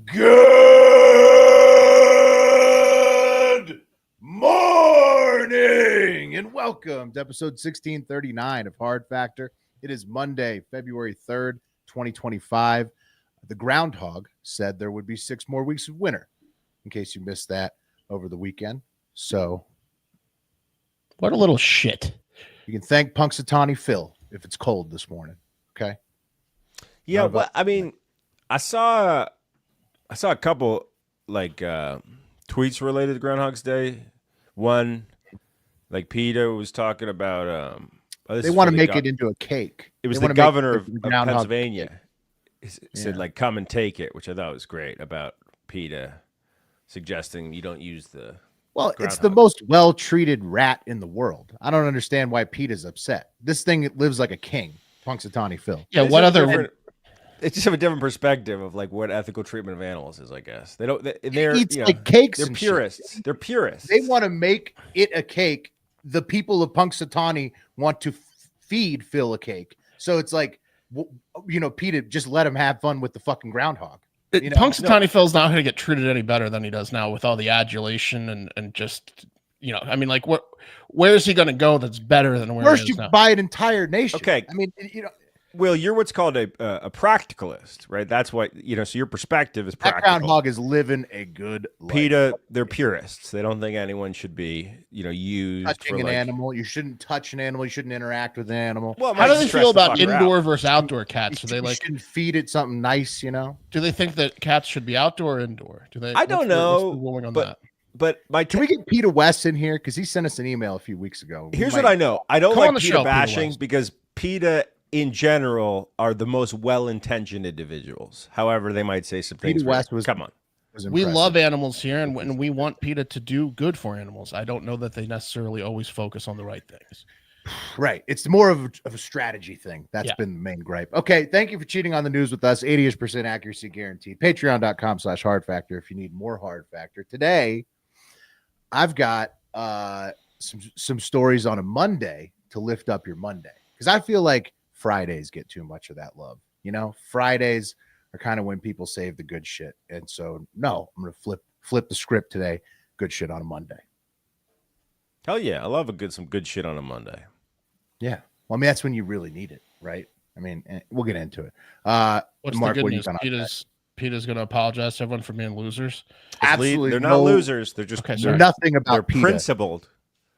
Good morning and welcome to episode 1639 of Hard Factor. It is Monday, February 3rd, 2025. The Groundhog said there would be 6 more weeks of winter, in case you missed that over the weekend. So, what a little shit. You can thank Punxsutawney Phil if it's cold this morning. Okay. Yeah. Well, I mean, I saw a couple tweets related to Groundhog's Day. One, like Peta was talking about. They want to make it into a cake. It was the governor of Pennsylvania. Said come and take it, which I thought was great about Peta suggesting you don't use the. Well, it's the most well-treated rat in the world. I don't understand why Peta's upset. This thing lives like a king, Punxsutawney Phil. Yeah, what other? They just have a different perspective of what ethical treatment of animals is. I guess they don't. They're like cakes. They're purists. They're purists. They want to make it a cake. The people of Punxsutawney want to feed Phil a cake. So it's Peta, just let him have fun with the fucking groundhog. Punxsutawney Phil's not going to get treated any better than he does now with all the adulation and just, where is he going to go that's better than where First he is you now? buy an entire nation. Okay. I mean, Will, you're what's called a practicalist, right? That's what, so your perspective is practical. That groundhog is living a good life. PETA, they're purists. They don't think anyone should be, used touching an animal. You shouldn't touch an animal. You shouldn't interact with an animal. Well, how do they feel about indoor versus outdoor cats? You shouldn't feed it something nice, Do they think that cats should be outdoor or indoor? Do they? I don't know. What's the ruling on that? But can we get Peta West in here? Because he sent us an email a few weeks ago. Here's what I know. I don't like PETA bashing because PETA in general are the most well-intentioned individuals. However, they might say some things. Come on. We love animals here, and we want PETA to do good for animals. I don't know that they necessarily always focus on the right things. Right. It's more of a strategy thing. That's been the main gripe. Okay. Thank you for cheating on the news with us. 80% accuracy guaranteed. Patreon.com/hard factor if you need more hard factor. Today, I've got some stories on a Monday to lift up your Monday. Because I feel like Fridays get too much of that love. Fridays are kind of when people save the good shit. And so, no, I'm going to flip the script today. Good shit on a Monday. Hell yeah. I love some good shit on a Monday. Yeah. Well, I mean, that's when you really need it, right? I mean, we'll get into it. What's Mark, the good news? Peta's going to apologize to everyone for being losers. Absolutely. They're not losers. They're just nothing about they're PETA. Principled.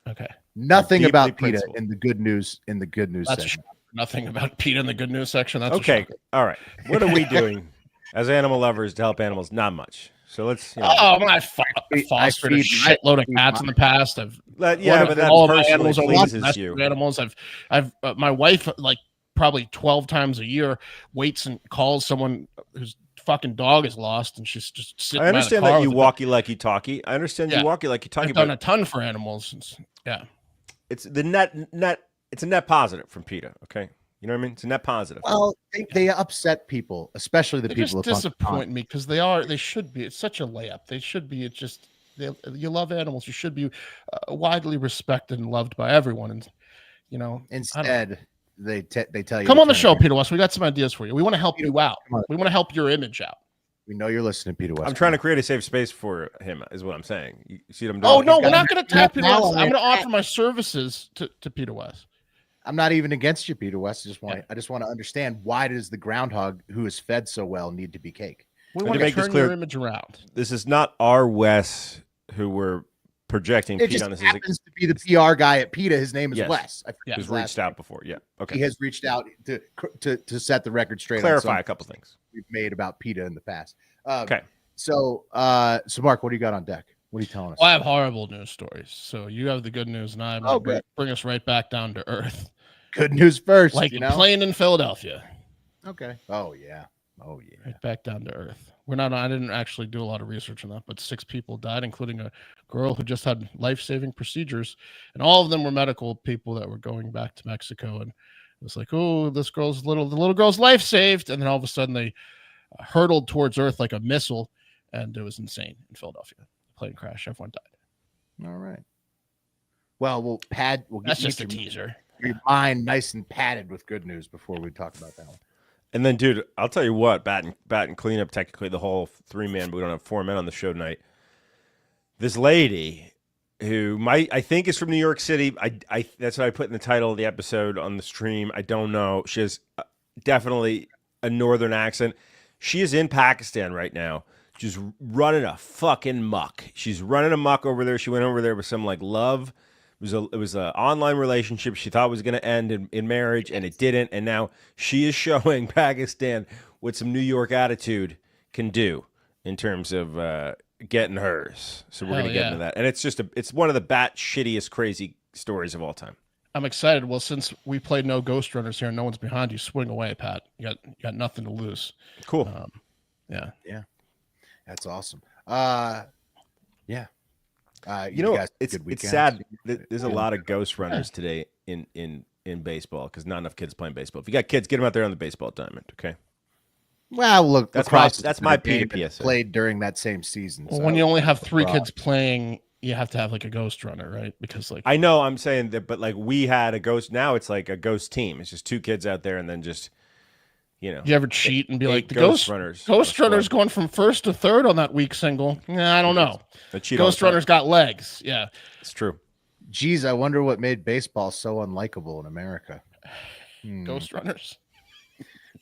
Okay. Nothing about PETA in the good news That's section. Nothing about PETA in the good news section. That's okay. All right. What are we doing as animal lovers to help animals? Not much. So let's. I fostered a shitload of cats in the past. But all of my animals are animals. I've my wife probably 12 times a year waits and calls someone whose fucking dog is lost, and she's just sitting. I understand that you walkie likey talkie. I understand you walkie likey talkie. I've done a ton for animals. Yeah, it's the net. It's a net positive from PETA. Okay. You know what I mean? It's a net positive. Well, they upset people, especially the people who disappoint me because they should be. It's such a layup. They should be. It's just you love animals. You should be widely respected and loved by everyone. And instead they tell you. Come on the show, Peta West. We got some ideas for you. We want to help you out. We want to help your image out. We know you're listening, Peta West. I'm trying to create a safe space for him, is what I'm saying. You see what I'm doing? Oh no, we're not going to tap Peta West. I'm going to offer my services to Peta West. I'm not even against you, Peta West. I just want to understand, why does the groundhog who is fed so well need to be cake? We want to turn your image around. This is not our Wes who we're projecting PETA on. This happens to be the PR guy at PETA. His name is Wes. Who's reached out before. Yeah. Okay. He has reached out to set the record straight. Clarify a couple things we've made about PETA in the past. Okay. So Mark, what do you got on deck? What are you telling us? Well, I have horrible news stories. So you have the good news, and I'm going to bring us right back down to earth. Good news first. Like a plane in Philadelphia. Okay. Oh, yeah. Right back down to earth. I didn't actually do a lot of research on that, but 6 people died, including a girl who just had life-saving procedures. And all of them were medical people that were going back to Mexico. And it was like, oh, the little girl's life saved. And then all of a sudden they hurtled towards earth like a missile. And it was insane in Philadelphia. Plane crash. Everyone died. All right. Well, that's just a teaser. Your mind nice and padded with good news before we talk about that one. And then, dude, I'll tell you what, bat and cleanup, technically the whole 3-man, but we don't have 4 men on the show tonight. This lady who I think is from New York City. I that's what I put in the title of the episode on the stream. I don't know. She has definitely a northern accent. She is in Pakistan right now, just running a fucking muck. She's running a muck over there. She went over there with some like love. It was an online relationship she thought was going to end in marriage, and it didn't. And now she is showing Pakistan what some New York attitude can do in terms of getting hers. So we're going to get into that. And it's one of the bat shittiest crazy stories of all time. I'm excited. Well, since we played no ghost runners here and no one's behind you, swing away, Pat. You got nothing to lose. Cool. Yeah. That's awesome. Yeah. It's sad. There's a lot of ghost runners today in baseball because not enough kids playing baseball. If you got kids, get them out there on the baseball diamond, okay? Well, look, that's my PSA. Played during that same season. Well, when you only have 3 kids playing, you have to have like a ghost runner, right? Because like I know I'm saying that, but like we had a ghost. Now it's like a ghost team. It's just 2 kids out there, and then just you ever cheat and be like the ghost runner's going from first to third on that weak single? I don't know. Ghost runners got legs. Yeah, it's true. Geez, I wonder what made baseball so unlikable in America. Ghost runners.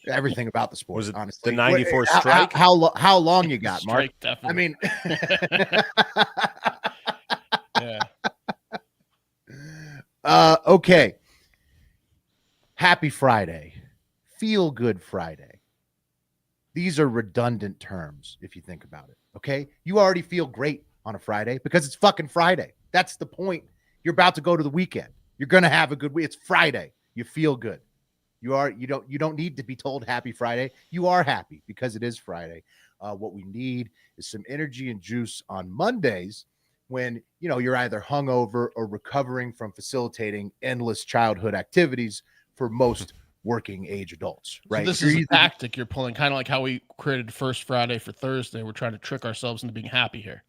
Everything about the sport, was it honestly. The '94 strike. How long you got, Mark? Strike, definitely. I mean, yeah. Okay. Happy Friday. Feel good Friday. These are redundant terms if you think about it. Okay, you already feel great on a Friday because it's fucking Friday. That's the point. You're about to go to the weekend. You're gonna have a good week. It's Friday. You feel good. You don't need to be told happy Friday. You are happy because it is Friday. What we need is some energy and juice on Mondays when you're either hungover or recovering from facilitating endless childhood activities for most working age adults. Right. So this is a tactic you're pulling, kind of like how we created First Friday for Thursday. We're trying to trick ourselves into being happy here.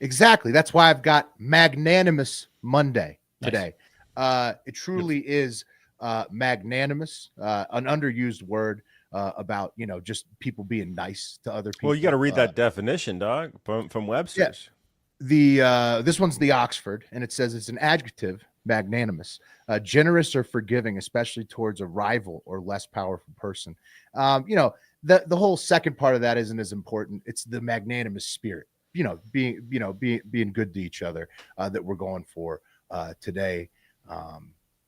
Exactly. That's why I've got Magnanimous Monday today. Nice. It truly is magnanimous, an underused word about just people being nice to other people. Well, you got to read that definition, dog, from Webster's. Yeah. This one's the Oxford, and it says it's an adjective, magnanimous, generous or forgiving, especially towards a rival or less powerful person. The whole second part of that isn't as important. It's the magnanimous spirit, being good to each other that we're going for today.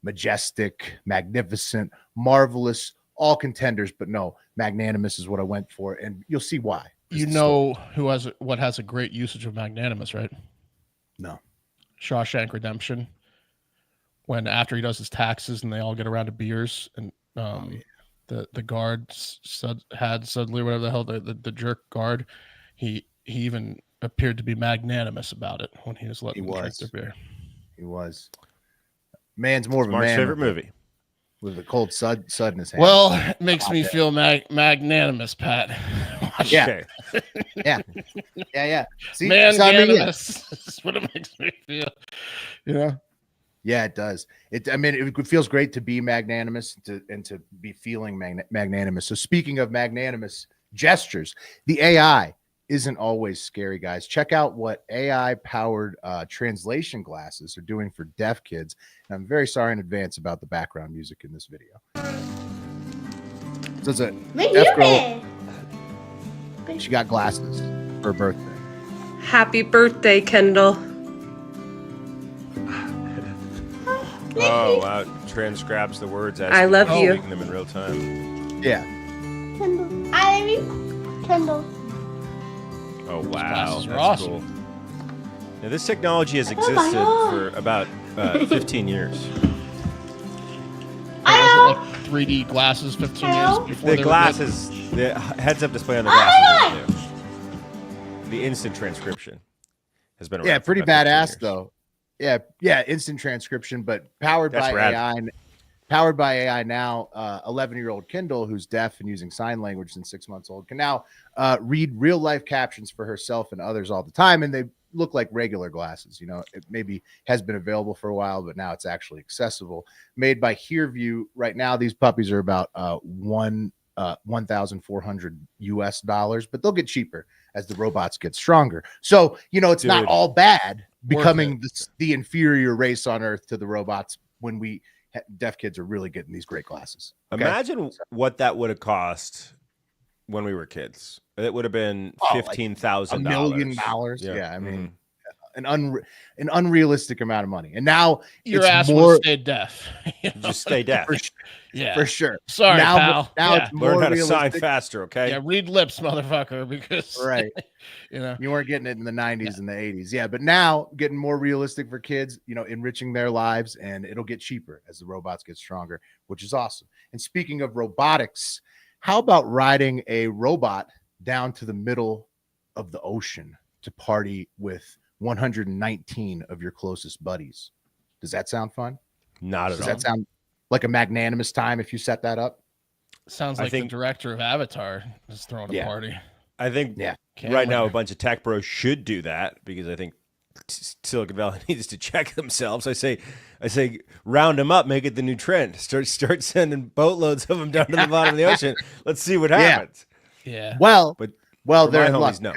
Majestic, magnificent, marvelous, all contenders, but no, magnanimous is what I went for, and you'll see why. What has a great usage of magnanimous, right? No. Shawshank Redemption. When after he does his taxes and they all get around to beers and the guard had suddenly whatever the hell the jerk guard, he even appeared to be magnanimous about it when he was letting them drink their beer. He was. Man's more of a Mark's man favorite movie with the cold sud in his hand. Well, it makes me feel magnanimous, Pat. Yeah. Yeah. See, magnanimous. That's what it makes me feel. Yeah, it does. It feels great to be magnanimous and to be feeling magnanimous. So speaking of magnanimous gestures, the AI isn't always scary, guys. Check out what AI-powered translation glasses are doing for deaf kids. And I'm very sorry in advance about the background music in this video. So it's a deaf girl. She got glasses for her birthday. Happy birthday, Kendall. Oh, wow. Transcribes the words as I love you. Speaking them in real time. Yeah. Kendall. I love you. Kendall. Oh, wow. That's awesome. Cool. Now, this technology has existed for about 15 years. Was it like 3D glasses 15 years before the glasses, the heads-up display on the glasses is new. The instant transcription has been around. Yeah, pretty badass though. Yeah, instant transcription, but powered by AI. Powered by AI now, 11-year-old Kendall, who's deaf and using sign language since 6 months old, can now read real-life captions for herself and others all the time, and they look like regular glasses. It maybe has been available for a while, but now it's actually accessible. Made by HearView. Right now, these puppies are about $1 $1,400 US, but they'll get cheaper as the robots get stronger. So, it's not all bad becoming the inferior race on Earth to the robots when deaf kids are really getting these great classes. Okay? Imagine what that would have cost when we were kids. It would have been $15,000. $1 million. Yeah, I mean, mm-hmm. an unrealistic amount of money. And now your ass will stay deaf. Just stay deaf. For sure. Sorry, pal. Now it's more learn how realistic. to sign faster, okay? Yeah, read lips, motherfucker, because right. You weren't getting it in the 90s and the 80s. Yeah, but now getting more realistic for kids, enriching their lives, and it'll get cheaper as the robots get stronger, which is awesome. And speaking of robotics, how about riding a robot down to the middle of the ocean to party with 119 of your closest buddies? Does that sound fun? Not at all. Does that sound like a magnanimous time if you set that up? Sounds like the director of Avatar is throwing a party. I think right now a bunch of tech bros should do that, because I think Silicon Valley needs to check themselves. I say round them up, make it the new trend. Start sending boatloads of them down to the bottom of the ocean. Let's see what happens. Yeah. Well, but they're in homies, luck. no.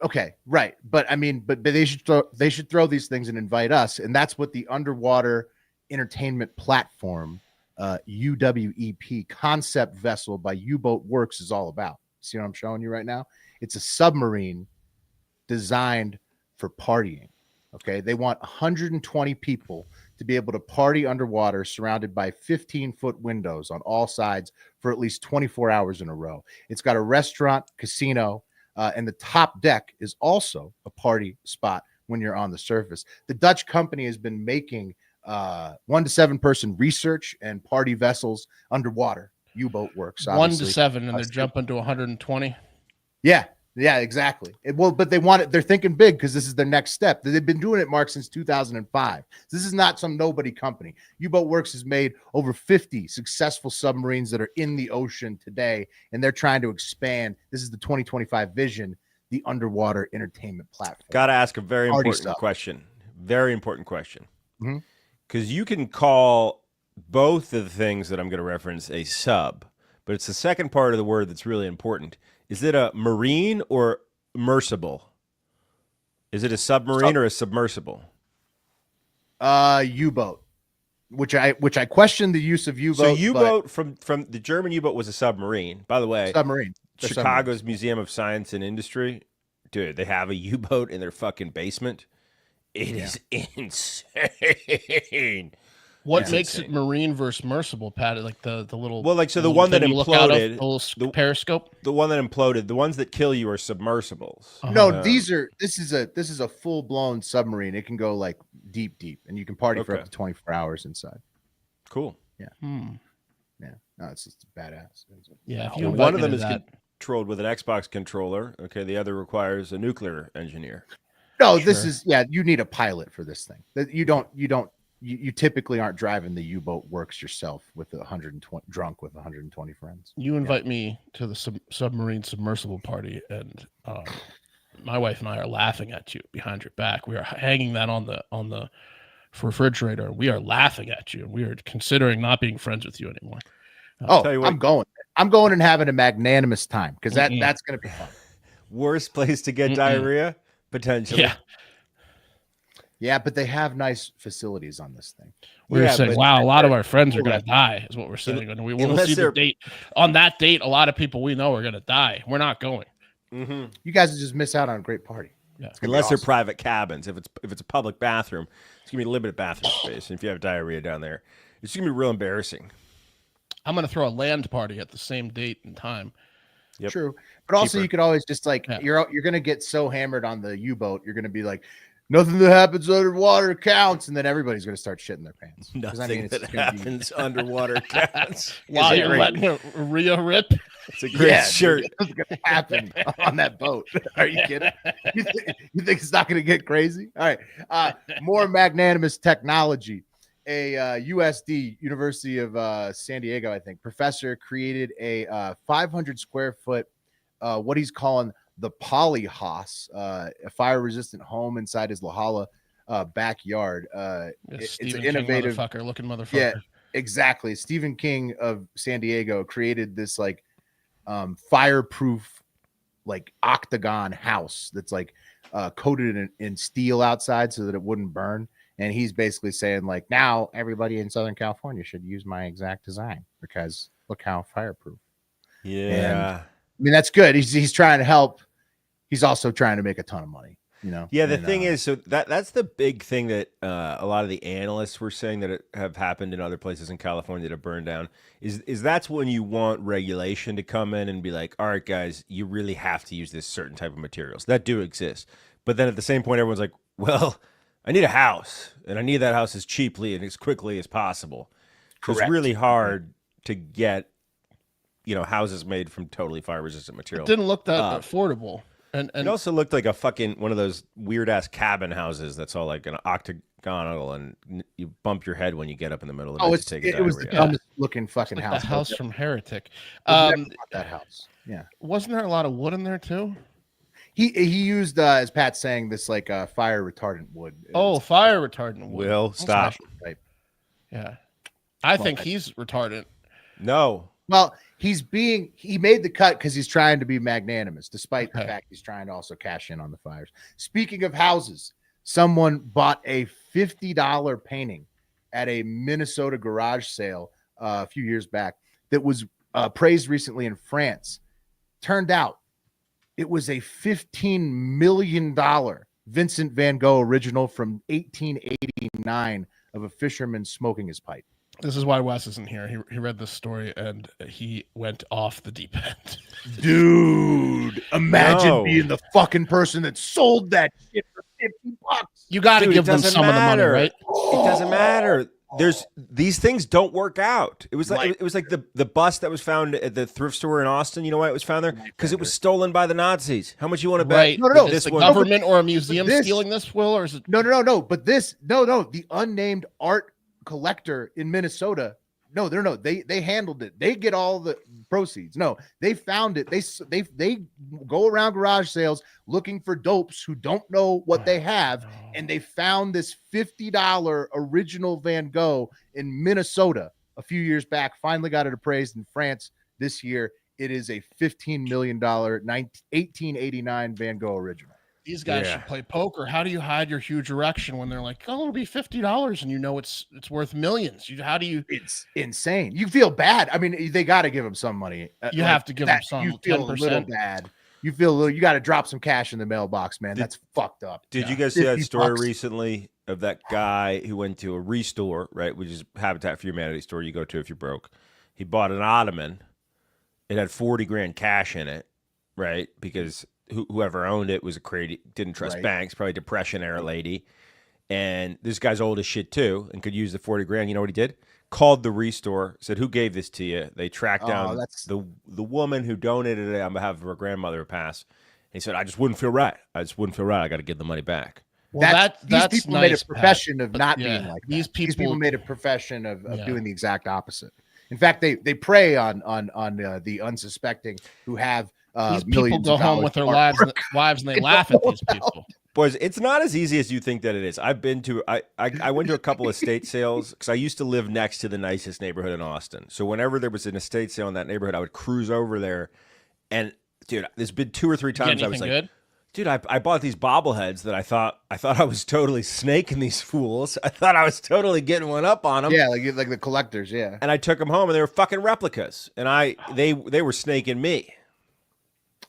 Okay, right. But I mean, but they should throw these things and invite us, and that's what the underwater entertainment platform, UWEP concept vessel by U-Boat Works is all about. See what I'm showing you right now? It's a submarine designed for partying. Okay, they want 120 people to be able to party underwater, surrounded by 15-foot windows on all sides for at least 24 hours in a row. It's got a restaurant, casino, and the top deck is also a party spot when you're on the surface. The Dutch company has been making 1 to 7 person research and party vessels underwater. U-Boat Works, obviously. 1 to 7, and they're jumping to 120. Yeah, exactly. But they want it. They're thinking big because this is their next step. They've been doing it, Mark, since 2005. This is not some nobody company. U-Boat Works has made over 50 successful submarines that are in the ocean today, and they're trying to expand. This is the 2025 vision, the underwater entertainment platform. Got to ask a very important question. Very important question. Because you can call both of the things that I'm going to reference a sub, but it's the second part of the word that's really important. Is it a marine or immersible? Is it a submarine or a submersible? U-boat, which I question the use of U-boat. So U-boat from the German U-boat was a submarine. By the way, submarine. Chicago's Museum of Science and Industry, dude, they have a U-boat in their fucking basement. It is insane. What makes it marine versus submersible, Pat? Like the little the one that imploded, the little periscope, the one that imploded, the ones that kill you are submersibles. No, this is a full blown submarine. It can go like deep, and you can party for up to 24 hours inside. Cool. Yeah. Yeah. No, it's just badass. Yeah. One of them is controlled with an Xbox controller. Okay. The other requires a nuclear engineer. No, this is you need a pilot for this thing. You typically aren't driving the U-Boat Works yourself with 120 drunk with 120 friends. You invite me to the submarine submersible party, and my wife and I are laughing at you behind your back. We are hanging that on the refrigerator. We are laughing at you. We are considering not being friends with you anymore. I'm going. I'm going and having a magnanimous time because that's going to be fun. Worst place to get diarrhea potentially. Yeah. Yeah, but they have nice facilities on this thing. We're saying, wow, a lot of our friends are going to die, is what we're saying. And we'll see the date. On that date, a lot of people we know are going to die. We're not going. You guys will just miss out on a great party. Yeah. Unless they're private cabins. If it's a public bathroom, it's going to be limited bathroom space. And if you have diarrhea down there, it's going to be real embarrassing. I'm going to throw a land party at the same date and time. Yep. True. But also you could always just you're going to get so hammered on the U-boat, you're going to be like, nothing that happens underwater counts, and then everybody's going to start shitting their pants. Nothing that happens underwater counts. While you're letting a Rhea rip. It's a great shirt. It's going to happen on that boat. Are you kidding? You think it's not going to get crazy? All right. More magnanimous technology. A USD, University of San Diego, I think, professor created a 500 square foot, what he's calling the Polyhouse, a fire-resistant home inside his La Jolla backyard. It's an innovative looking motherfucker. Yeah, exactly. Stephen King of San Diego created this like fireproof like octagon house that's like coated in steel outside so that it wouldn't burn. And he's basically saying like, now everybody in Southern California should use my exact design because look how fireproof. Yeah. And, I mean, that's good. He's trying to help. He's also trying to make a ton of money, you know? Yeah. The thing is, so that's the big thing that a lot of the analysts were saying that have happened in other places in California that have burned down is that's when you want regulation to come in and be like, all right, guys, you really have to use this certain type of materials that do exist. But then at the same point, everyone's like, well, I need a house and I need that house as cheaply and as quickly as possible. It's really hard to get, houses made from totally fire resistant material. It didn't look that affordable. And it also looked like a fucking one of those weird ass cabin houses that's all like an octagonal and you bump your head when you get up in the middle of the night to take a it was the dumbest looking fucking house. The house from Heretic. That house. Yeah. Wasn't there a lot of wood in there too? He used as Pat's saying this like fire retardant wood. Fire retardant wood. Will stop. Right. Yeah. I think he's retardant. No. Well, he made the cut because he's trying to be magnanimous, despite the fact he's trying to also cash in on the fires. Speaking of houses, someone bought a $50 painting at a Minnesota garage sale a few years back that was praised recently in France. Turned out it was a $15 million Vincent van Gogh original from 1889 of a fisherman smoking his pipe. This is why Wes isn't here. He read this story and he went off the deep end. Dude, imagine being the fucking person that sold that shit for $50. You got to give them some of the money, right? It doesn't matter. These things don't work out. It was like the bus that was found at the thrift store in Austin. You know why it was found there? Because it was stolen by the Nazis. How much you want to bet? Right. No. Is the government or a museum stealing this, Will, or is it? No. But the unnamed art collector in Minnesota. They handled it. They get all the proceeds. No, they found it. They go around garage sales looking for dopes who don't know what they have, and they found this $50 original Van Gogh in Minnesota a few years back. Finally got it appraised in France this year. It is a $15 million 1889 Van Gogh original. These guys should play poker. How do you hide your huge erection when they're like, "Oh, it'll be $50," and you know it's worth millions? How do you? It's insane. You feel bad. I mean, they got to give them some money. You have to give them some. You feel 10%. A little bad. You feel a little. You got to drop some cash in the mailbox, man. That's fucked up. Did you guys see that story recently of that guy who went to a restore, right, which is Habitat for Humanity store you go to if you're broke? He bought an ottoman. It had $40,000 cash in it, right? Because whoever owned it was a crazy, didn't trust banks, probably Depression era lady. And this guy's old as shit too and could use the $40,000. You know what he did? Called the restore, said, "Who gave this to you?" They tracked down the woman who donated it on behalf of her grandmother who passed. And he said, "I just wouldn't feel right. I got to give the money back." Well, these people nice, made a profession of not being like that. These people made a profession of doing the exact opposite. In fact, they prey on the unsuspecting who have these people go home with their wives and they laugh at these people. Boys, it's not as easy as you think that it is. I've been to I went to a couple of estate sales because I used to live next to the nicest neighborhood in Austin. So whenever there was an estate sale in that neighborhood, I would cruise over there. And dude, there's been 2 or 3 times I was like, good? Dude, I bought these bobbleheads that I thought I was totally snaking these fools. I thought I was totally getting one up on them. Yeah, like the collectors, yeah. And I took them home and they were fucking replicas. And they were snaking me.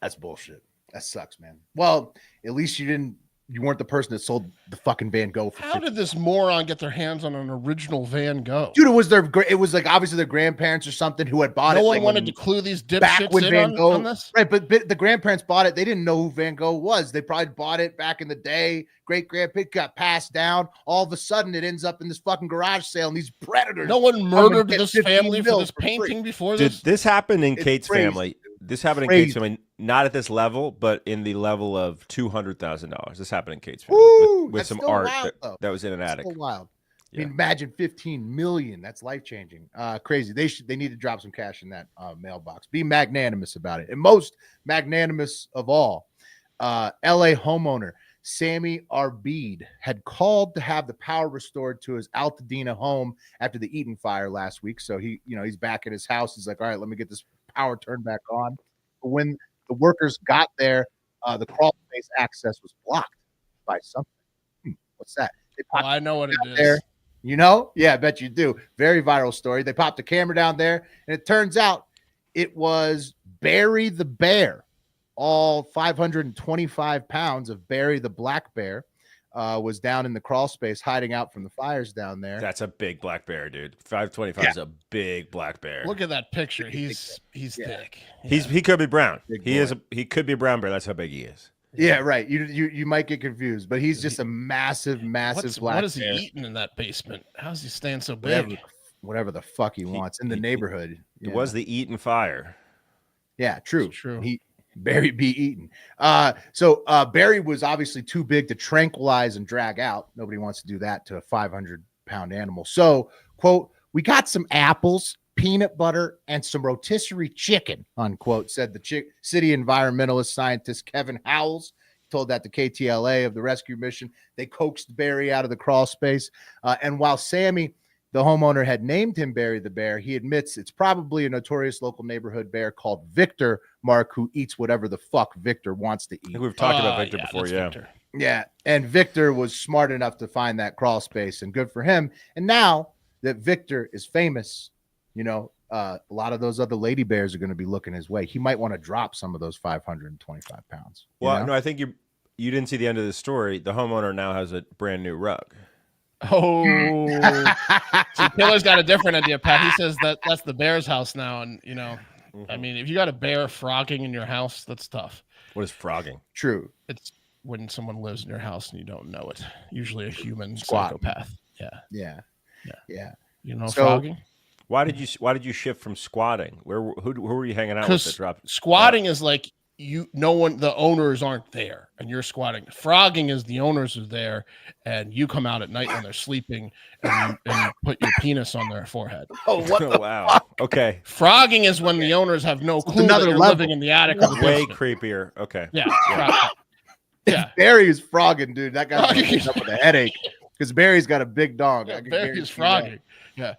That's bullshit. That sucks, man. Well, at least you weren't the person that sold the fucking Van Gogh for How did this moron get their hands on an original Van Gogh? Dude, it was like obviously their grandparents or something who had bought it. No one wanted to clue these dipshits in on this? Right, but the grandparents bought it. They didn't know who Van Gogh was. They probably bought it back in the day. Great-grandparents got passed down. All of a sudden, it ends up in this fucking garage sale, and these predators. No one murdered this family for this painting before this? Dude, this happened in Kate's family. This happened in Kate's family, not at this level, but in the level of $200,000. This happened in Kate's family with some art that was in an attic. Still wild. I mean, imagine 15 million. That's life-changing. Crazy. They need to drop some cash in that mailbox. Be magnanimous about it. And most magnanimous of all, LA homeowner Sammy Arbeed had called to have the power restored to his Altadena home after the Eaton fire last week. So he's back at his house. He's like, all right, let me get this power turned back on. But when the workers got there, the crawl space access was blocked by something. What's that? I know what it is. There. You know? Yeah, I bet you do. Very viral story. They popped a camera down there, and it turns out it was Barry the bear. All 525 pounds of Barry the black bear was down in the crawl space, hiding out from the fires down there. That's a big black bear, dude. 525 is a big black bear. Look at that picture. He's thick. Yeah. He could be brown. Big He could be a brown bear. That's how big he is. Yeah, right. You might get confused, but he's just a massive black bear. What is he eating in that basement? How's he staying so big? Whatever the fuck he wants in the neighborhood. It was the Eaton fire. Yeah, true. It's true. Barry be eaten. So Barry was obviously too big to tranquilize and drag out. Nobody wants to do that to a 500-pound animal. So, quote, we got some apples, peanut butter, and some rotisserie chicken, unquote, said the city environmentalist scientist Kevin Howells. Told that to KTLA of the rescue mission. They coaxed Barry out of the crawl space. And while Sammy, the homeowner, had named him Barry the bear, he admits it's probably a notorious local neighborhood bear called Victor, Mark, who eats whatever the fuck Victor wants to eat. I think we've talked about Victor before, Victor. Yeah, and Victor was smart enough to find that crawl space, and good for him. And now that Victor is famous, a lot of those other lady bears are going to be looking his way. He might want to drop some of those 525 pounds. Well, no, I think you didn't see the end of the story. The homeowner now has a brand new rug. Oh, see, Taylor's got a different idea, Pat. He says that's the bear's house now, and I mean, if you got a bear frogging in your house, that's tough. What is frogging? True. It's when someone lives in your house and you don't know it. Usually a human Squatting. psychopath. Yeah. Frogging. Why did you shift from squatting? Who were you hanging out with that dropped? Squatting is like the owners aren't there and you're squatting. Frogging is the owners are there and you come out at night when they're sleeping and you put your penis on their forehead. Oh, wow. Fuck? Okay. Frogging is when the owners have no clue that you're living in the attic of the Way basement. creepier. Okay. Yeah. Yeah. Barry is frogging, dude. That guy's gonna end up with a headache because Barry's got a big dog. Yeah, Barry's frogging. Yeah.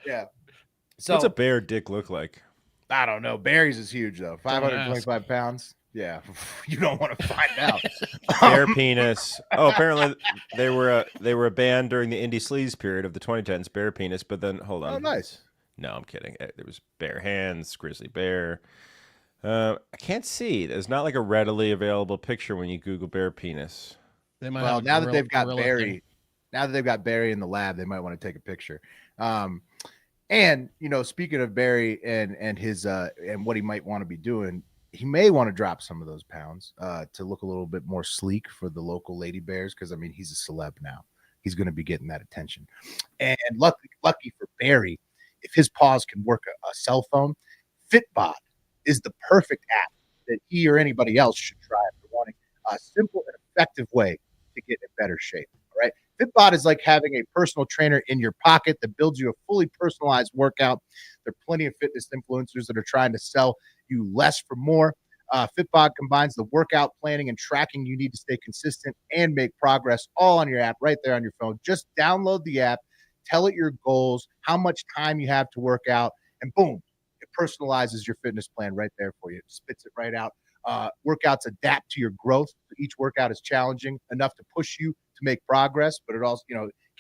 So what's a bear dick look like? I don't know. Barry's is huge though. 525 pounds. Yeah, you don't want to find out. Bear penis. Oh, apparently they were a band during the indie sleaze period of the 2010s. Bear penis, but then hold on. Oh, nice. No, I'm kidding. There was bare hands, grizzly bear. I can't see. There's not like a readily available picture when you Google bear penis. They might Well, now that they've got Barry in the lab, they might want to take a picture. And speaking of Barry and his and what he might want to be doing, he may want to drop some of those pounds to look a little bit more sleek for the local lady bears. Because I mean, he's a celeb now. He's going to be getting that attention. And lucky for Barry, if his paws can work a cell phone, Fitbod is the perfect app that he or anybody else should try if they're wanting a simple and effective way to get in better shape. All right. Fitbod is like having a personal trainer in your pocket that builds you a fully personalized workout. There are plenty of fitness influencers that are trying to sell you less for more. Fitbod combines the workout planning and tracking you need to stay consistent and make progress all on your app right there on your phone. Just download the app, tell it your goals, how much time you have to work out, and boom, it personalizes your fitness plan right there for you. It spits it right out. Workouts adapt to your growth. Each workout is challenging enough to push you to make progress, but it also,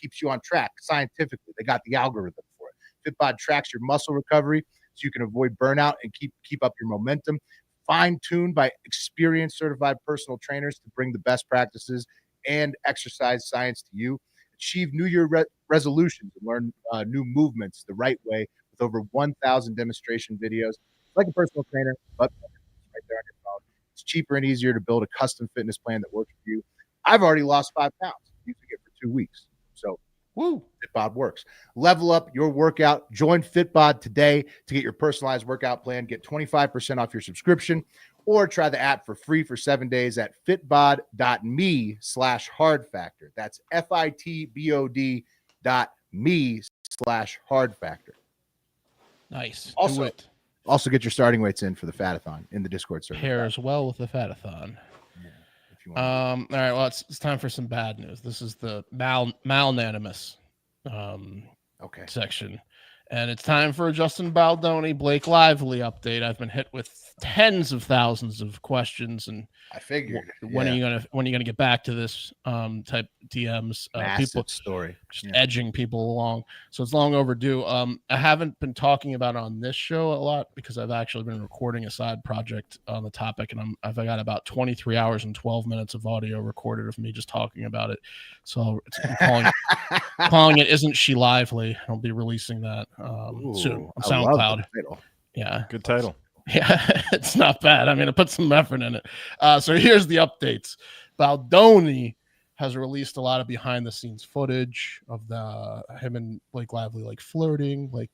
keeps you on track scientifically. They got the algorithm for it. Fitbod tracks your muscle recovery so you can avoid burnout and keep up your momentum. Fine-tuned by experienced certified personal trainers to bring the best practices and exercise science to you. Achieve New Year resolutions and learn new movements the right way with over 1,000 demonstration videos. It's like a personal trainer, but right there on your phone. It's cheaper and easier to build a custom fitness plan that works for you. I've already lost 5 pounds using it for 2 weeks. So woo, Fitbod works. Level up your workout. Join Fitbod today to get your personalized workout plan. Get 25% off your subscription or try the app for free for 7 days at fitbod.me/hardfactor. That's FITBOD.me/hardfactor. Nice. Also get your starting weights in for the Fatathon in the Discord server. Pairs well with the Fatathon. Yeah. If you want All right. Well, it's time for some bad news. This is the Magnanimous section. And it's time for a Justin Baldoni, Blake Lively update. I've been hit with tens of thousands of questions, and I figured. When are you gonna get back to this type DMs? People story, just edging people along. So it's long overdue. I haven't been talking about it on this show a lot because I've actually been recording a side project on the topic, and I've got about 23 hours and 12 minutes of audio recorded of me just talking about it. So I'm calling it "Isn't She Lively?" I'll be releasing that soon on SoundCloud. Yeah, good title. Yeah, it's not bad. I mean, I put some effort in it. So here's the updates. Baldoni has released a lot of behind the scenes footage of him and Blake Lively like flirting, like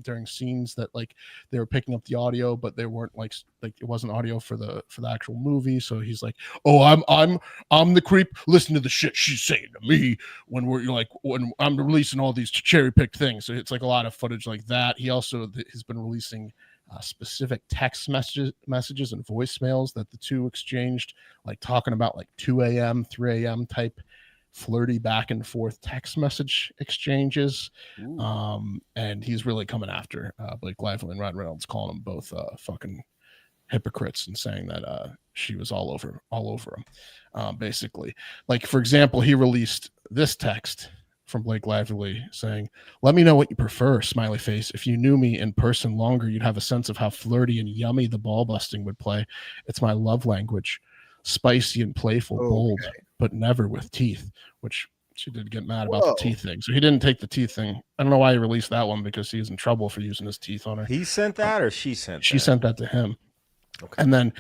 during scenes that like they were picking up the audio, but they weren't like it wasn't audio for the actual movie. So he's like, "Oh, I'm the creep. Listen to the shit she's saying to me when when I'm releasing all these cherry picked things." So it's like a lot of footage like that. He also has been releasing specific text messages and voicemails that the two exchanged, like talking about like 2 a.m., 3 a.m. type flirty back and forth text message exchanges. And he's really coming after Blake Lively and Ryan Reynolds, calling them both fucking hypocrites and saying that she was all over him. Basically, like, for example, he released this text from Blake Lively saying, "Let me know what you prefer, smiley face. If you knew me in person longer, you'd have a sense of how flirty and yummy the ball busting would play. It's my love language. Spicy and playful, bold, but never with teeth," which she did get mad about the teeth thing. So he didn't take the teeth thing. I don't know why he released that one, because he's in trouble for using his teeth on her. He sent that or she sent that? She sent that to him. Okay. And then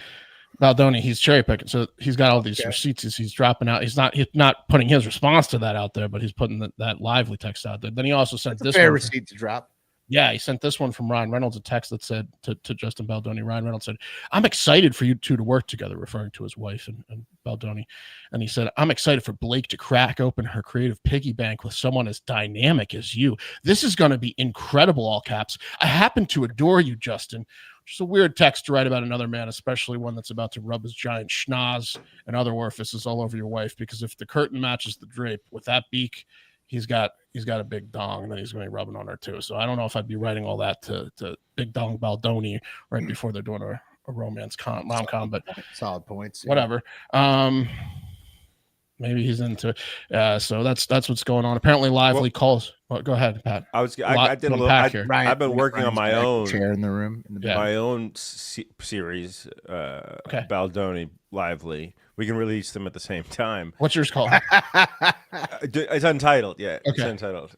Baldoni, he's cherry picking. So he's got all these receipts he's dropping out. He's not putting his response to that out there, but he's putting that Lively text out there. Then he also sent this fair receipt to drop. Yeah, he sent this one from Ryan Reynolds, a text that said to Justin Baldoni. Ryan Reynolds said, "I'm excited for you two to work together," referring to his wife and Baldoni. And he said, "I'm excited for Blake to crack open her creative piggy bank with someone as dynamic as you. This is going to be incredible," all caps. "I happen to adore you, Justin." Just a weird text to write about another man, especially one that's about to rub his giant schnoz and other orifices all over your wife. Because if the curtain matches the drape with that beak, he's got a big dong, and then he's going to be rubbing on her too. So I don't know if I'd be writing all that to Big Dong Baldoni right before they're doing a romance rom-com, but solid points. Yeah. Whatever. Maybe he's into it. So that's what's going on. Apparently, Lively calls. Well, go ahead, Pat. I did a little. I've been working on my own chair in the room. My own series. Baldoni, Lively. We can release them at the same time. What's yours called? It's untitled. Yeah, it's untitled.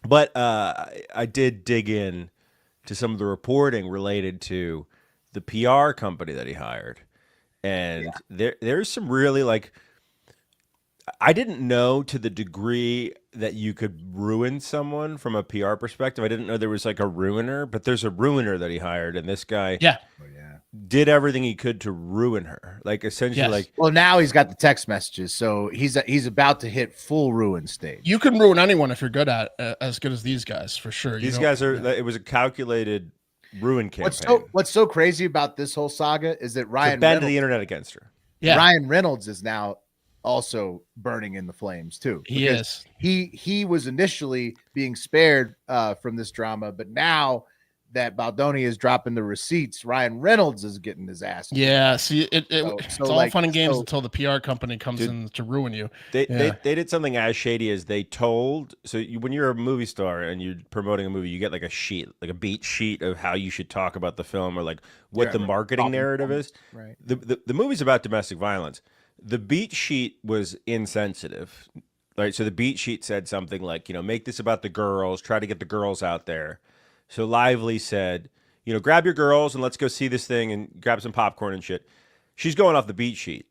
But I did dig in to some of the reporting related to the PR company that he hired, and there's some really like. I didn't know to the degree that you could ruin someone from a PR perspective. I didn't know there was like a ruiner, but there's a ruiner that he hired, and this guy did everything he could to ruin her. Like essentially, like, well, now he's got the text messages, so he's about to hit full ruin stage. You can ruin anyone if you're good at as good as these guys, for sure. These guys are. It was a calculated ruin campaign. What's so crazy about this whole saga is that Ryan bend the internet against her. Yeah, Ryan Reynolds is now also burning in the flames too. Yes, he was initially being spared from this drama, but now that Baldoni is dropping the receipts, Ryan Reynolds is getting his ass. Yeah, see, it's all fun and games until the PR company comes in to ruin you. They did something as shady as they told. So when you're a movie star and you're promoting a movie, you get like a sheet, like a beat sheet of how you should talk about the film or like what the marketing narrative is. Right. The movie's about domestic violence. The beat sheet was insensitive, right? So the beat sheet said something like, make this about the girls, try to get the girls out there. So Lively said, grab your girls and let's go see this thing and grab some popcorn and shit. She's going off the beat sheet,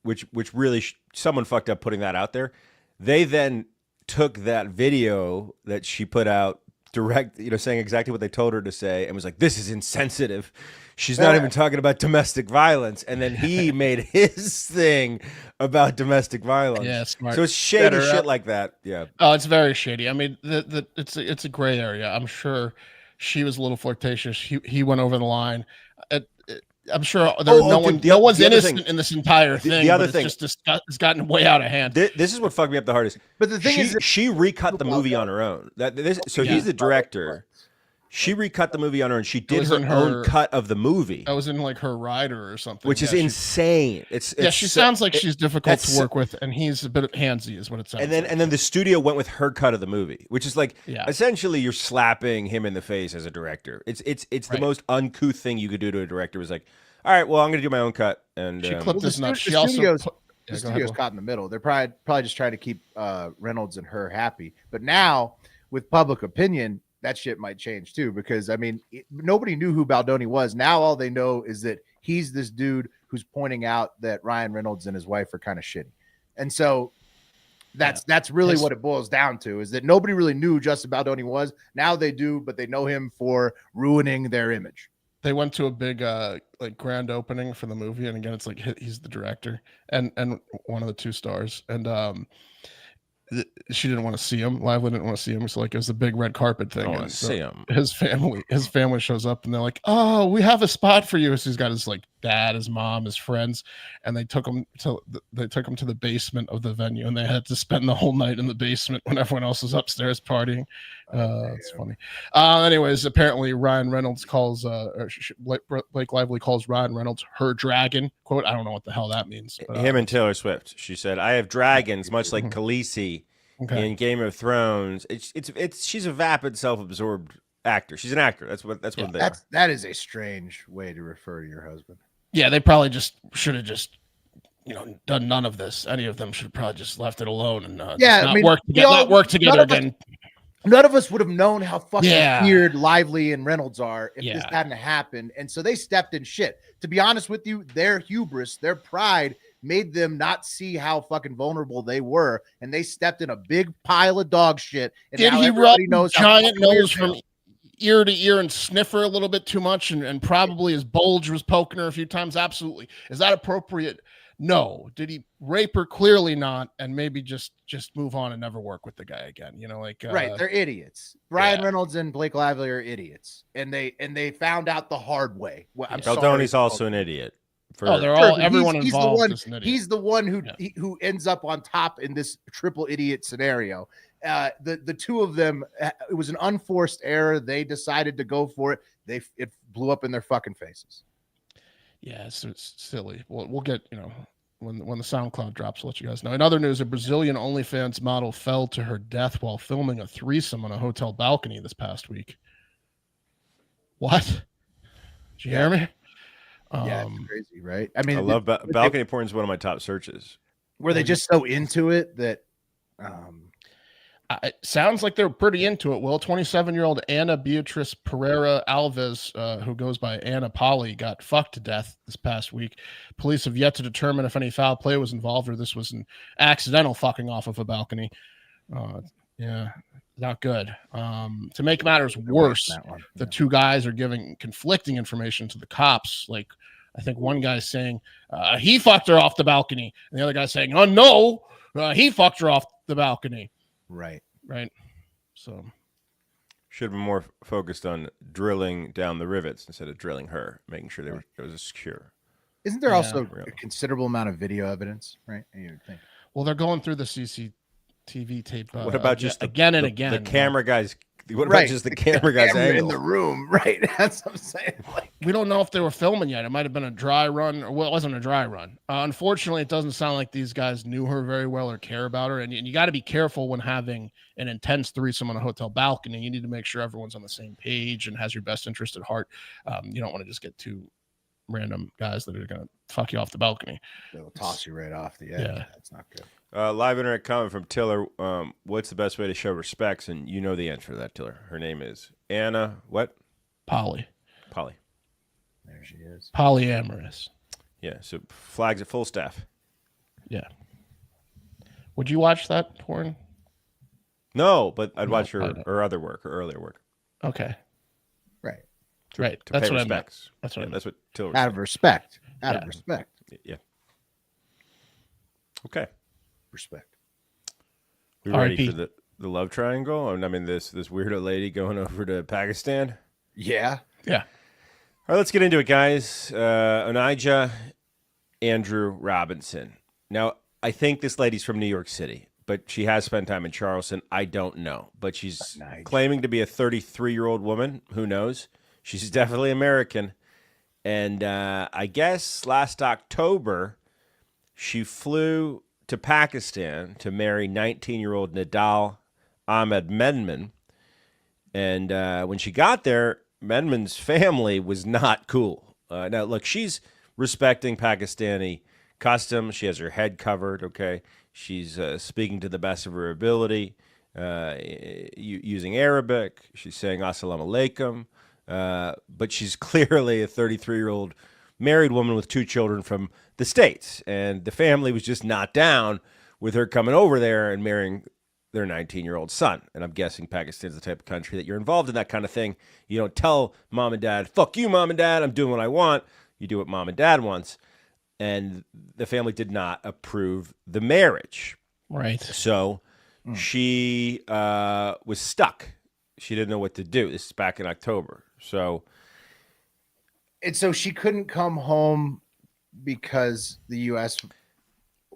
which really someone fucked up putting that out there. They then took that video that she put out saying exactly what they told her to say and was like, this is insensitive. She's not even talking about domestic violence. And then he made his thing about domestic violence. Yeah, smart. So it's shady shit like that. Yeah. Oh, it's very shady. I mean, it's a gray area. I'm sure she was a little flirtatious. He went over the line. I'm sure no one's innocent in this entire thing. The other thing, it's gotten way out of hand. This is what fucked me up the hardest. But the thing is, she recut the movie on her own. He's the director. She recut the movie on her, and she did her own cut of the movie. That was in like her rider or something, which is insane. She sounds like she's difficult to work with, and he's a bit handsy, is what it sounds. And then the studio went with her cut of the movie, which is like essentially you're slapping him in the face as a director. It's the most uncouth thing you could do to a director. Was like, all right, well, I'm going to do my own cut, and she clipped this nuts. The studio's caught in the middle. They're probably just trying to keep Reynolds and her happy. But now with public opinion, that shit might change too, because I mean, nobody knew who Baldoni was. Now all they know is that he's this dude who's pointing out that Ryan Reynolds and his wife are kind of shitty. And so that's really what it boils down to, is that nobody really knew who Justin Baldoni was. Now they do, but they know him for ruining their image. They went to a big like grand opening for the movie, and again, it's like he's the director and one of the two stars, and she didn't want to see him. Lively didn't want to see him. So like it was a big red carpet thing. I want to see him. His family shows up and they're like, "Oh, we have a spot for you." So he's got his like dad, his mom, his friends, and they took him to the basement of the venue, and they had to spend the whole night in the basement when everyone else was upstairs partying. It's funny. Anyways, apparently Ryan Reynolds calls Blake Lively calls Ryan Reynolds her dragon. Quote, I don't know what the hell that means. But, him and Taylor Swift. She said, "I have dragons, much like Khaleesi in Game of Thrones." She's a vapid, self-absorbed actor. She's an actor. That's what they are. That is a strange way to refer to your husband. Yeah, they probably should have done none of this. Any of them should have probably just left it alone and not work together again. None of us would have known how fucking weird Lively and Reynolds are if this hadn't happened. And so they stepped in shit. To be honest with you, their hubris, their pride made them not see how fucking vulnerable they were. And they stepped in a big pile of dog shit. And did he rub giant nose from ear to ear and sniff her a little bit too much? And probably his bulge was poking her a few times? Absolutely. Is that appropriate? No. Did he rape her? Clearly not. And maybe just move on and never work with the guy again. Right. They're idiots. Ryan Reynolds and Blake Lively are idiots. And they found out the hard way. Well, Baldoni's also an idiot. Everyone involved is an idiot. He's the one who ends up on top in this triple idiot scenario. The two of them, it was an unforced error. They decided to go for it. It blew up in their fucking faces. Yeah, it's silly. We'll get, when the SoundCloud drops, I'll let you guys know. In other news, a Brazilian OnlyFans model fell to her death while filming a threesome on a hotel balcony this past week. What? Did you hear me? Yeah, it's crazy, right? I mean, I love balcony porn is one of my top searches. Were they just so into it that it sounds like they're pretty into it. Well, 27-year-old Ana Beatriz Pereira Alves, who goes by Ana Polly, got fucked to death this past week. Police have yet to determine if any foul play was involved or this was an accidental fucking off of a balcony. Yeah, not good. To make matters worse, the two guys are giving conflicting information to the cops. Like, I think one guy's saying he fucked her off the balcony, and the other guy's saying, "Oh no, he fucked her off the balcony." Right. So should have been more focused on drilling down the rivets instead of drilling her, making sure there was secure. Isn't there also a considerable amount of video evidence, right? Well, they're going through the CCTV tape. What about just again and again? The camera guys. What about just the camera guys in the room? Right. That's what I'm saying. We don't know if they were filming yet. It might have been a dry run, or it wasn't a dry run. Unfortunately, it doesn't sound like these guys knew her very well or care about her. And you got to be careful when having an intense threesome on a hotel balcony. You need to make sure everyone's on the same page and has your best interest at heart. You don't want to just get two random guys that are going to fuck you off the balcony. They'll toss you right off the edge. Yeah, that's not good. Live internet comment from Tiller. What's the best way to show respects? And you know the answer to that, Tiller. Her name is Anna. What? Polly. There she is. Polyamorous. Yeah. So flags at full staff. Yeah. Would you watch that porn? No, but I'd watch her other work, her earlier work. Okay. Right. To that's pay what respects. That's what Tiller. Out of respect. Out of respect. Yeah. Okay. Respect. We ready for the love triangle? I mean, this weirdo lady going over to Pakistan. Yeah. All right, let's get into it, guys. Onijah Andrew Robinson. Now, I think this lady's from New York City, but she has spent time in Charleston. I don't know, but she's claiming to be a 33-year-old woman. Who knows? She's definitely American. And I guess last October, she flew to Pakistan to marry 19-year-old Nidal Ahmed Menman. And when she got there, Menman's family was not cool. Now, look, she's respecting Pakistani customs. She has her head covered, okay? She's speaking to the best of her ability, using Arabic. She's saying assalamu alaikum. But she's clearly a 33-year-old married woman with 2 children from the States. And the family was just not down with her coming over there and marrying their 19-year-old son. And I'm guessing Pakistan's the type of country that you're involved in that kind of thing. You don't tell mom and dad, fuck you, mom and dad, I'm doing what I want. You do what mom and dad wants. And the family did not approve the marriage. Right. So she was stuck. She didn't know what to do. This is back in October. So she couldn't come home because the U.S.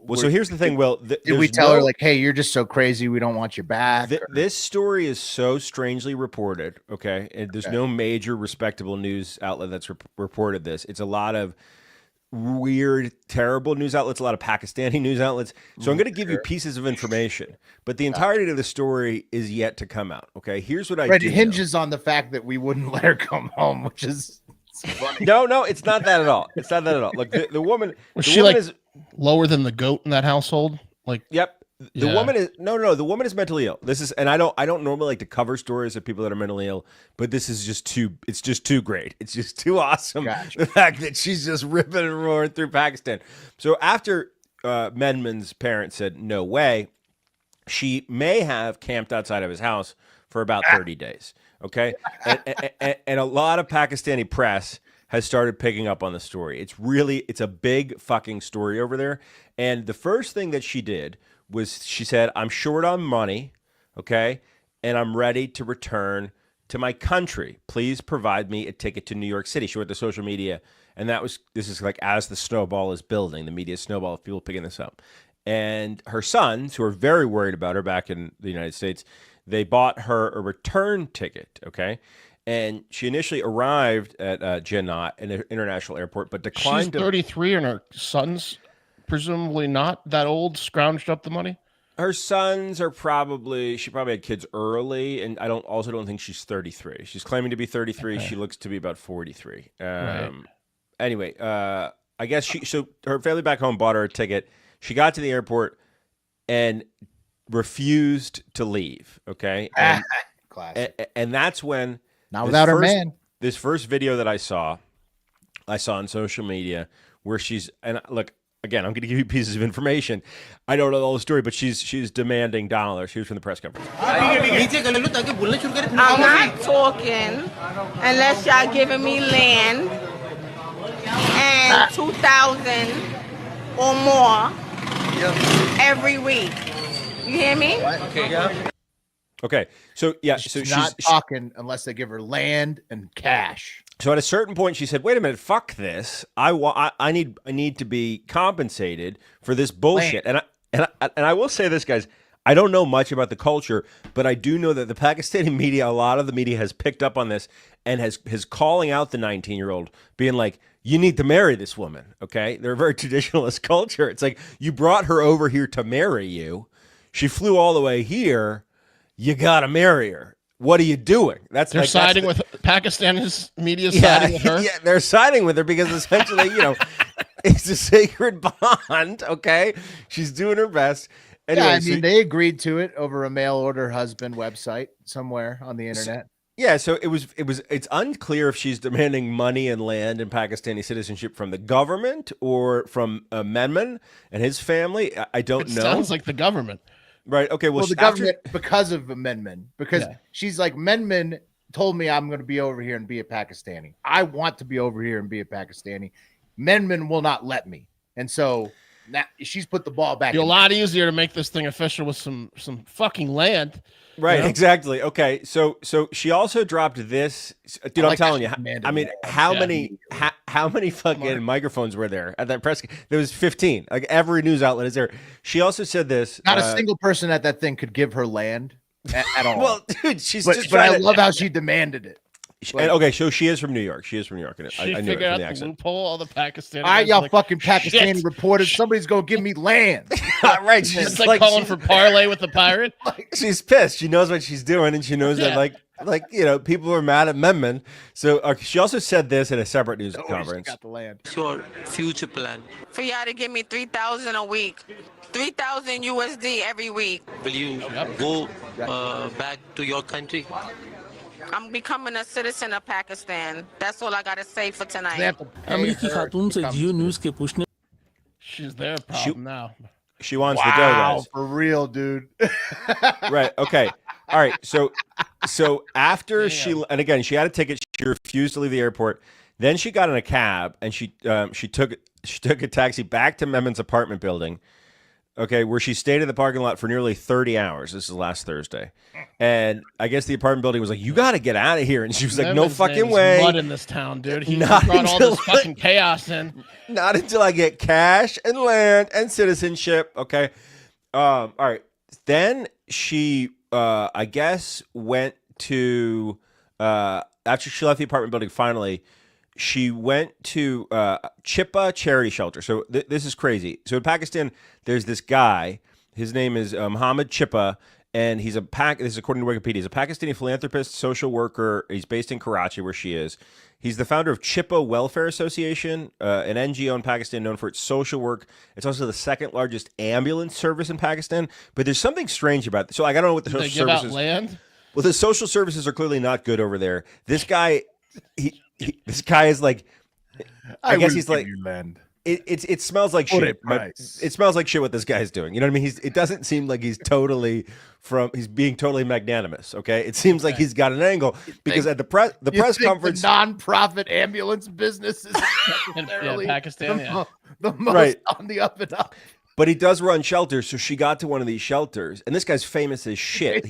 Well, so here's the thing, Will. Did we tell her, like, hey, you're just so crazy, we don't want you back? This story is so strangely reported, okay? And there's no major respectable news outlet that's reported this. It's a lot of weird, terrible news outlets, a lot of Pakistani news outlets. So I'm going to give you pieces of information, but the entirety of the story is yet to come out, okay? Here's what I do. It hinges on the fact that we wouldn't let her come home, which is funny. No, it's not that at all. It's not that at all. Like the woman, Was the she woman like is lower than the goat in that household? Like, yep. The woman is the woman is mentally ill. This is, and I don't normally like to cover stories of people that are mentally ill, but this is just too great. It's just too awesome. Gotcha. The fact that she's just ripping and roaring through Pakistan. So after Menman's parents said no way, she may have camped outside of his house for about 30 days. Okay, and a lot of Pakistani press has started picking up on the story. It's a big fucking story over there. And the first thing that she did was she said, I'm short on money, okay, and I'm ready to return to my country. Please provide me a ticket to New York City. She went to social media, and this is like as the snowball is building, the media snowball of people picking this up. And her sons, who are very worried about her back in the United States, they bought her a return ticket, okay? And she initially arrived at Jinnah, an international airport, but declined. She's 33 and her son's presumably not that old, scrounged up the money? Her sons are she probably had kids early, and I don't think she's 33. She's claiming to be 33. Okay. She looks to be about 43. Right. Anyway, I guess so her family back home bought her a ticket. She got to the airport and refused to leave, okay? And, classic. And that's when... Not without her man. This first video that I saw on social media where and look, again, I'm going to give you pieces of information. I don't know the whole story, but she's demanding dollars. She was from the press conference. I'm not talking unless y'all giving me land and 2,000 or more every week. You hear me? Okay. Yeah. Okay, so yeah, she's not talking unless they give her land and cash. So at a certain point, she said, "Wait a minute, fuck this! I need to be compensated for this bullshit." And I will say this, guys. I don't know much about the culture, but I do know that the Pakistani media, a lot of the media, has picked up on this and has calling out the 19-year-old, being like, "You need to marry this woman." Okay, they're a very traditionalist culture. It's like you brought her over here to marry you. She flew all the way here. You gotta marry her. What are you doing? They're siding with Pakistan's media. Siding with her. Yeah, they're siding with her because essentially, it's a sacred bond. Okay, she's doing her best. Anyway, yeah, I mean, they agreed to it over a mail order husband website somewhere on the internet. So it's unclear if she's demanding money and land and Pakistani citizenship from the government or from Menman and his family. I don't know. Sounds like the government. Right. Okay. Well, the government, because of Menman, because she's like, Menman told me I'm going to be over here and be a Pakistani. I want to be over here and be a Pakistani. Menman will not let me. And so Now she's put the ball back. It'd be a lot easier to make this thing official with some fucking land. Right, you know? exactly. Okay, so she also dropped this, dude. I'm telling you. I mean, how many fucking microphones were there at that press? There was 15. Like every news outlet is there. She also said this. Not a single person at that thing could give her land at all. Well, dude, she's but, just. But I love how she demanded it. And, okay, so she is from New York. She is from New York. And she figured out the loophole. All the Pakistani. All right, y'all fucking Pakistani reporters. Somebody's gonna give me land. Right, she's like calling for parlay with the pirate. She's pissed. She knows what she's doing, and she knows that like people are mad at Memnon. So she also said this in a separate news conference. Got the land. Your future plan. For y'all to give me $3,000 a week, $3,000 USD every week. Will you go back to your country? I'm becoming a citizen of Pakistan. That's all I gotta say for tonight. She's their problem now. She wants the dough, guys. For real, dude. Right. Okay. All right. So after she had a ticket, she refused to leave the airport. Then she got in a cab and she took a taxi back to Memnon's apartment building. Okay, where she stayed in the parking lot for nearly 30 hours. This is last Thursday. And I guess the apartment building was like, you got to get out of here. And she was like, no fucking way. Mud in this town, dude. He brought all this fucking chaos in. Not until I get cash and land and citizenship. Okay. All right. Then she, I guess, went to, after she left the apartment building finally, she went to Chippa Charity Shelter. So this is crazy. So in Pakistan, there's this guy. His name is Muhammad Chippa, and he's this is according to Wikipedia. He's a Pakistani philanthropist, social worker. He's based in Karachi, where she is. He's the founder of Chippa Welfare Association, an NGO in Pakistan known for its social work. It's also the second largest ambulance service in Pakistan. But there's something strange about this. So I don't know what the social services. They give out land? Well, the social services are clearly not good over there. This guy, this guy is like, I guess he's like, it smells like shit. It smells like shit what this guy's doing. You know what I mean? It doesn't seem like he's being totally magnanimous. Okay, it seems like he's got an angle because at the press conference, the non-profit ambulance business is Pakistan, the most on the up and up. But he does run shelters, so she got to one of these shelters, and this guy's famous as shit.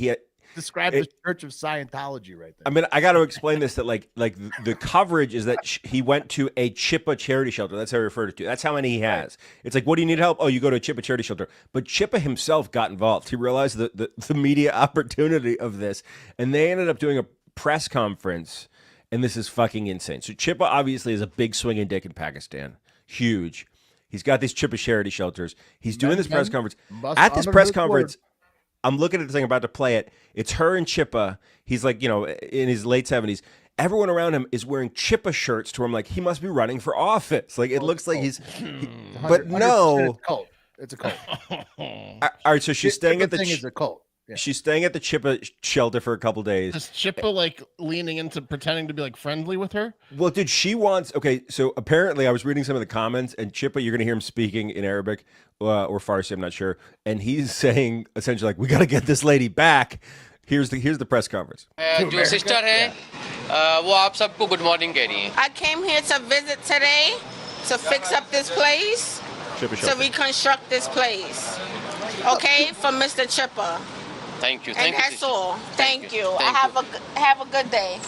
Describe the Church of Scientology right there. I mean, I got to explain this, that like the coverage is that he went to a Chippa charity shelter. That's how I referred to it. That's how many he has. It's like, what do you need help? Oh, you go to a Chippa charity shelter. But Chippa himself got involved. He realized the media opportunity of this, and they ended up doing a press conference, and this is fucking insane. So Chippa obviously is a big swinging dick in Pakistan. Huge. He's got these Chippa charity shelters. He's doing this press conference. At this press conference, I'm looking at the thing, about to play it. It's her and Chippa. He's like, in his late 70s. Everyone around him is wearing Chippa shirts to him, like he must be running for office. Like it looks like he's. But no, it's a cult. All right, so she's staying at the. Thing is a cult. Yeah. She's staying at the Chippa shelter for a couple days. Is Chippa like leaning into pretending to be like friendly with her? Well, dude, she wants. Okay, so apparently I was reading some of the comments, and Chippa, you're gonna hear him speaking in Arabic or Farsi, I'm not sure, and he's saying essentially like, "We got to get this lady back." Here's the press conference. जो sister है, वो आप सबको good morning कह रही हैं. I came here to visit today to fix up this place, to reconstruct this place. Okay, for Mr. Chippa. Thank you. And that's all. Thank you. Have a good day.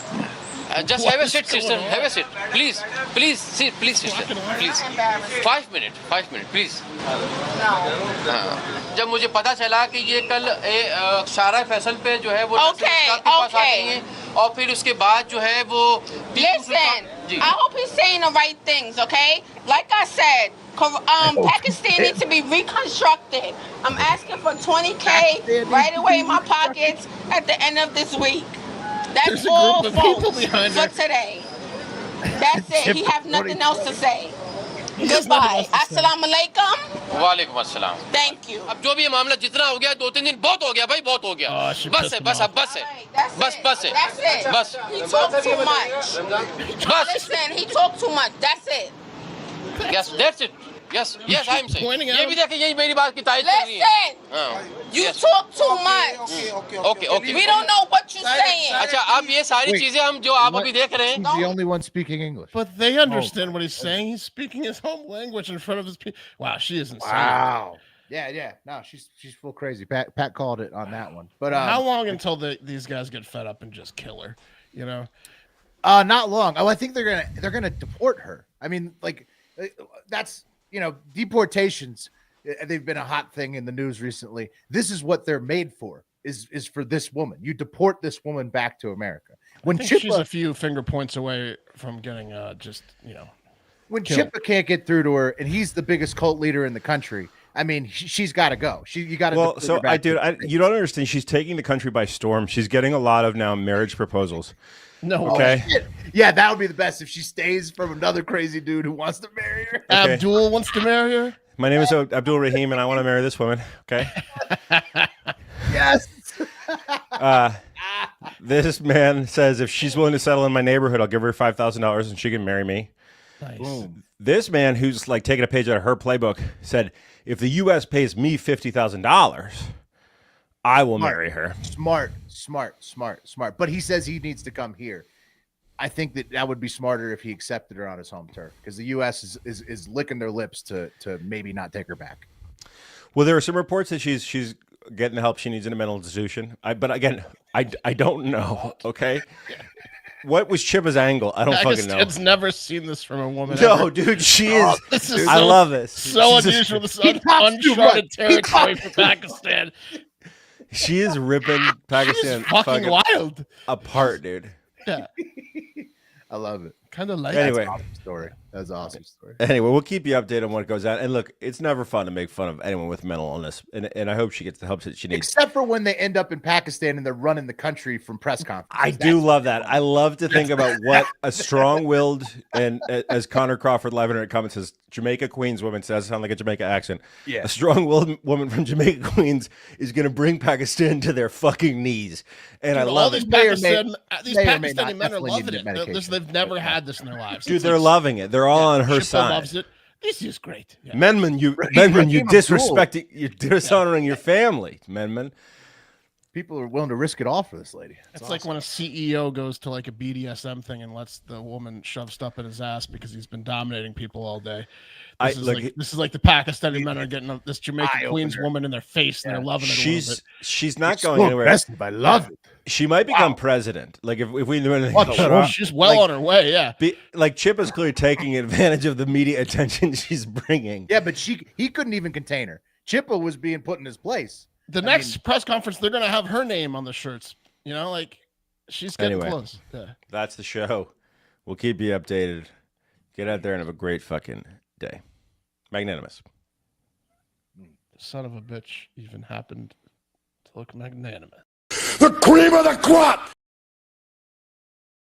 Just have a seat, sister. Have a seat. Please sit. Please, sister. Please. 5 minutes, please. No. जब मुझे पता चला कि ये कल शारा फैसल पे जो है वो के पास आ गई हैं और फिर उसके बाद जो है वो Listen, I hope he's saying the right things, okay? Like I said, Pakistan needs to be reconstructed. I'm asking for $20K right away in my pockets at the end of this week. That's all, folks, for today. That's it. He have nothing else to say. Goodbye. Assalamu alaikum. वालेकुम अस्सलाम. Thank you. अब जो भी ये मामला जितना हो गया 2-3 दिन बहुत हो गया भाई, बहुत हो गया. बस है. बस. He talks too much. Listen, he talks too much. That's it. Yes, that's it. Yes, yes, I'm saying. pointing at ये him? भी देखें यही मेरी बात की तारीफ करनी है. Listen, you talk too much. Okay. We don't know what you're saying. अच्छा, अब ये सारी Wait, चीजें हम जो आप what? अभी देख रहे हैं. He's the only one speaking English. But they understand what he's saying. He's speaking his home language in front of his people. Wow, she is insane. Wow. Yeah. No, she's full crazy. Pat called it on that one. But How long until these guys get fed up and just kill her? You know, not long. Oh, I think they're gonna deport her. I mean, like that's deportations. They've been a hot thing in the news recently. This is what they're made for. Is for this woman. You deport this woman back to America. When she's a few finger points away from getting when killed. Chippa can't get through to her, and he's the biggest cult leader in the country. I mean, she's got to go. You got to. Well, so you don't understand. She's taking the country by storm. She's getting a lot of now marriage proposals. No. Okay. Yeah, that would be the best if she stays from another crazy dude who wants to marry her. Okay. Abdul wants to marry her. My name is Abdul Rahim, and I want to marry this woman. Okay. Yes. This man says if she's willing to settle in my neighborhood, I'll give her $5,000 and she can marry me. Nice. Boom. This man, who's like taking a page out of her playbook, said if the U.S. pays me $50,000, I will marry her. Smart. But he says he needs to come here. I think that would be smarter if he accepted her on his home turf, because the U.S. is licking their lips to maybe not take her back. Well, there are some reports that she's getting the help she needs in a mental institution. But again, I don't know. Okay, what was Chippa's angle? I don't fucking know. I've never seen this from a woman. No, ever. dude, she is. This is I love this. So She's unusual. This is uncharted territory for Pakistan. She is ripping Pakistan She's fucking wild apart, dude. Yeah, I love it. kind of like Anyway. That's an awesome story. That's an awesome story. Anyway, we'll keep you updated on what goes on. And look, it's never fun to make fun of anyone with mental illness, and I hope she gets the help that she needs. Except for when they end up in Pakistan and they're running the country from press conferences. I do love that. I love to think about what a strong-willed and, as Connor Crawford live internet comments says, Jamaica Queens woman says, sound like a Jamaica accent. Yeah. A strong-willed woman from Jamaica Queens is going to bring Pakistan to their fucking knees, and I love it. These Pakistani men are loving it. They've never had this in their lives. Dude, they're loving it. They're all on her Chippa side. loves it. This is great. Yeah. Menman, you disrespecting, you're dishonoring your family, Menman. People are willing to risk it all for this lady. It's like when a CEO goes to like a BDSM thing and lets the woman shove stuff in his ass because he's been dominating people all day. This is like the Pakistani men are getting this Jamaican Queens woman in their face and they're loving it a little bit. She's not going anywhere. I love it. She might become president. Like if we knew anything. She's well on her way. Yeah. Like Chip is clearly taking advantage of the media attention she's bringing. Yeah, but he couldn't even contain her. Chippa was being put in his place. The next press conference, they're going to have her name on the shirts. You know, like she's getting close. Yeah. That's the show. We'll keep you updated. Get out there and have a great fucking day. Magnanimous. Son of a bitch even happened to look magnanimous. The cream of the crop!